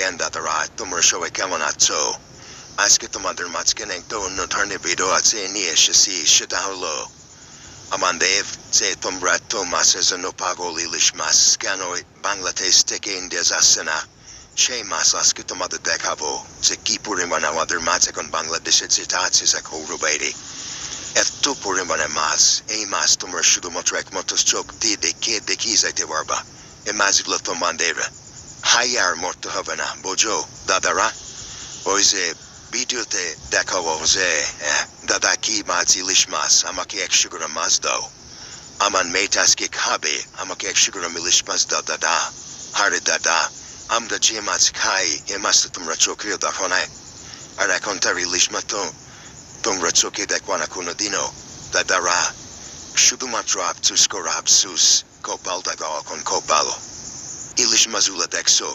again দাদারা, তোমরা সবাই কেমন আছো? আজকে তোমাদের মাঝখানে একটা অন্য ধরনের ভিডিও আছে নিয়ে এসেছি, সেটা হলো আমাদের যে তোমরা তো মাছের জন্য পাগল, ইলিশ মাছ কেন বাংলাদেশ থেকে ইন্ডিয়া যাচ্ছে না, সেই মাছ আজকে তোমাদের দেখাবো যে কি পরিমাণ আমাদের মাছ এখন বাংলাদেশে যেটা আছে যে বাইরে এত পরিমাণে মাছ। এই মাছ তোমরা শুধুমাত্র একমাত্র চোখ দিয়ে দেখিয়ে যাইতে পারবা। এই মাছগুলো তোমাদের হাইয়ার মরতে হবে না, বোঝো দাদারা? ওই যে ভিডিওতে দেখাবো যে দাদা কি মাছ, ইলিশ মাছ, আমাকে 100 গ্রাম মাছ দাও, আমার মেয়েটা আজকে খাবে, আমাকে 100 গ্রাম ইলিশ মাছ দাও দাদা। আরে দাদা, আমরা যে মাছ খাই এ মাছ তো তোমরা চোখেও দেখো না, আর এখন তার ইলিশ মাছ তো তোমরা চোখে দেখবা না কোনোদিনও। দাদারা শুধুমাত্র আফসুস করো, আফসুস, কপালটা এখন কপাল। ইলিশ মাছগুলো দেখছো